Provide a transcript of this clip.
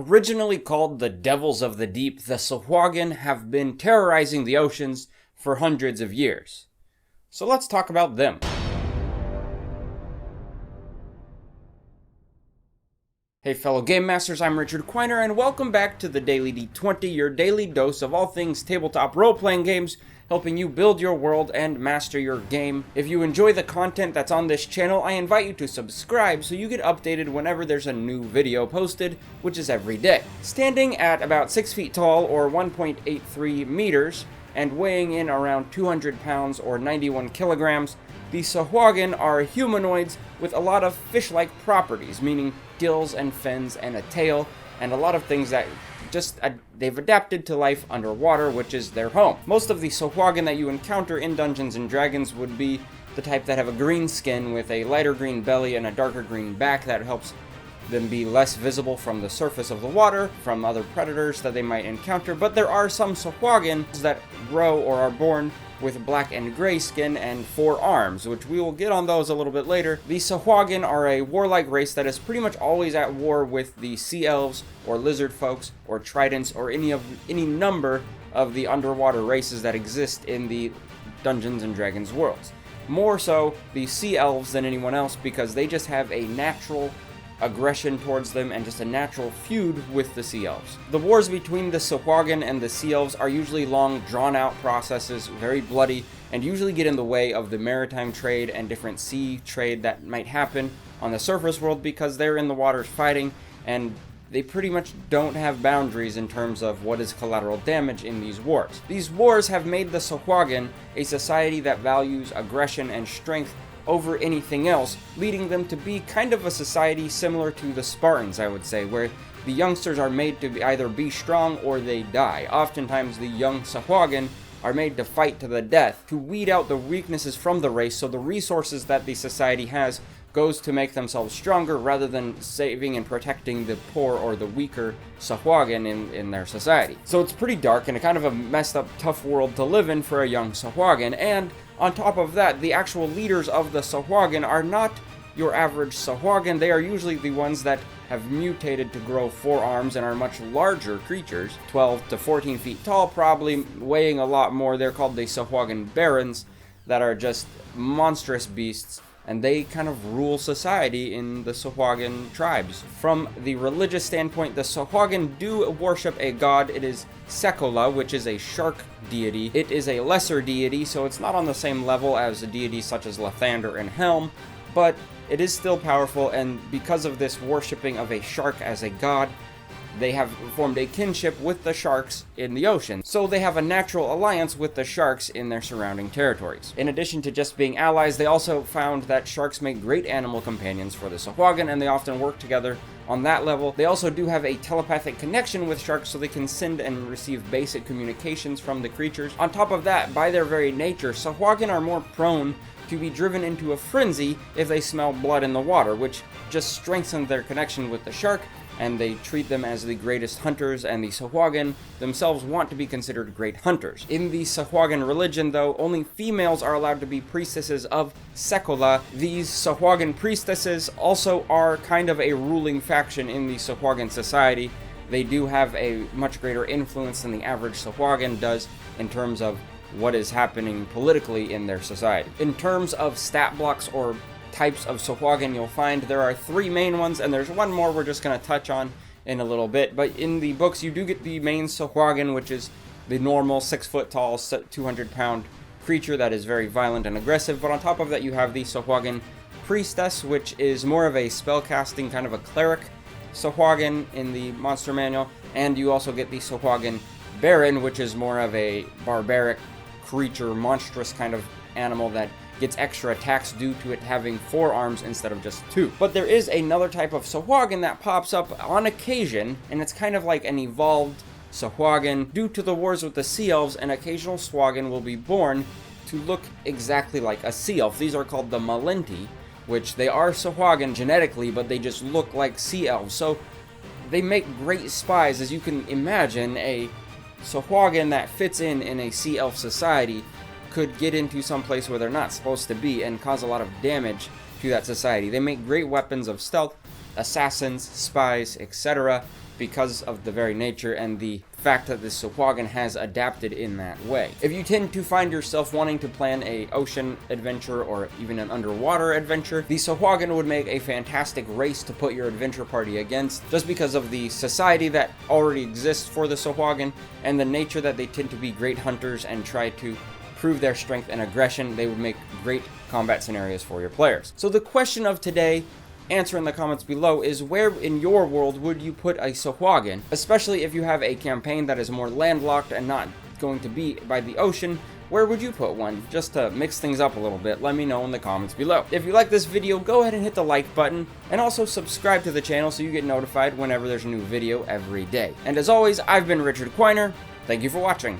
Originally called the Devils of the Deep, the Sahuagin have been terrorizing the oceans for hundreds of years. So let's talk about them. Hey fellow Game Masters, I'm Richard Quiner, and welcome back to the Daily D20, your daily dose of all things tabletop role-playing games, helping you build your world and master your game. If you enjoy the content that's on this channel, I invite you to subscribe so you get updated whenever there's a new video posted, which is every day. Standing at about 6 feet tall, or 1.83 meters, and weighing in around 200 pounds or 91 kilograms, the Sahuagin are humanoids with a lot of fish-like properties, meaning gills and fins and a tail, and a lot of things that they've adapted to life underwater, which is their home. Most of the Sahuagin that you encounter in Dungeons & Dragons would be the type that have a green skin with a lighter green belly and a darker green back that helps them be less visible from the surface of the water, from other predators that they might encounter, but there are some Sahuagin that grow or are born with black and gray skin and 4 arms, which we will get on those a little bit later. The Sahuagin are a warlike race that is pretty much always at war with the sea elves, or lizard folks, or tridents, or any number of the underwater races that exist in the Dungeons & Dragons worlds. More so the sea elves than anyone else, because they just have a natural aggression towards them and just a natural feud with the sea elves. The wars between the Sahuagin and the sea elves are usually long, drawn-out processes, very bloody, and usually get in the way of the maritime trade and different sea trade that might happen on the surface world, because they're in the waters fighting, and they pretty much don't have boundaries in terms of what is collateral damage in these wars. These wars have made the Sahuagin a society that values aggression and strength over anything else, leading them to be kind of a society similar to the Spartans, I would say, where the youngsters are made to either be strong or they die. Oftentimes the young Sahuagin are made to fight to the death to weed out the weaknesses from the race, so the resources that the society has goes to make themselves stronger rather than saving and protecting the poor or the weaker Sahuagin in their society. So it's pretty dark and a kind of a messed up, tough world to live in for a young Sahuagin, and on top of that, the actual leaders of the Sahuagin are not your average Sahuagin. They are usually the ones that have mutated to grow 4 arms and are much larger creatures, 12 to 14 feet tall, probably weighing a lot more. They're called the Sahuagin Barons, that are just monstrous beasts, and they kind of rule society in the Sahuagin tribes. From the religious standpoint, the Sahuagin do worship a god. It is Sekola, which is a shark deity. It is a lesser deity, so it's not on the same level as a deity such as Lathander and Helm, but it is still powerful, and because of this worshipping of a shark as a god, they have formed a kinship with the sharks in the ocean, so they have a natural alliance with the sharks in their surrounding territories. In addition to just being allies, they also found that sharks make great animal companions for the Sahuagin, and they often work together on that level. They also do have a telepathic connection with sharks, so they can send and receive basic communications from the creatures. On top of that, by their very nature, Sahuagin are more prone to be driven into a frenzy if they smell blood in the water, which just strengthens their connection with the shark, and they treat them as the greatest hunters, and the Sahuagin themselves want to be considered great hunters. In the Sahuagin religion, though, only females are allowed to be priestesses of Sekola. These Sahuagin priestesses also are kind of a ruling faction in the Sahuagin society. They do have a much greater influence than the average Sahuagin does in terms of what is happening politically in their society. In terms of stat blocks or types of Sahuagin, you'll find there are 3 main ones, and there's one more we're just going to touch on in a little bit. But in the books, you do get the main Sahuagin, which is the normal 6 foot tall, 200 pound creature that is very violent and aggressive. But on top of that, you have the Sahuagin priestess, which is more of a spellcasting kind of a cleric Sahuagin in the monster manual. And you also get the Sahuagin baron, which is more of a barbaric creature, monstrous kind of animal that gets extra attacks due to it having 4 arms instead of just 2. But there is another type of Sahuagin that pops up on occasion, and it's kind of like an evolved Sahuagin. Due to the wars with the sea elves, an occasional Sahuagin will be born to look exactly like a sea elf. These are called the Malenti, which they are Sahuagin genetically, but they just look like sea elves. So they make great spies. As you can imagine, a Sahuagin that fits in a sea elf society could get into some place where they're not supposed to be and cause a lot of damage to that society. They make great weapons of stealth, assassins, spies, etc. because of the very nature and the fact that the Sahuagin has adapted in that way. If you tend to find yourself wanting to plan a ocean adventure or even an underwater adventure, the Sahuagin would make a fantastic race to put your adventure party against, just because of the society that already exists for the Sahuagin and the nature that they tend to be great hunters and try to prove their strength and aggression. They would make great combat scenarios for your players. So the question of today, answer in the comments below, is where in your world would you put a Sahuagin, especially if you have a campaign that is more landlocked and not going to be by the ocean. Where would you put one? Just to mix things up a little bit, let me know in the comments below. If you like this video, go ahead and hit the like button, and also subscribe to the channel so you get notified whenever there's a new video every day. And as always, I've been Richard Quiner. Thank you for watching.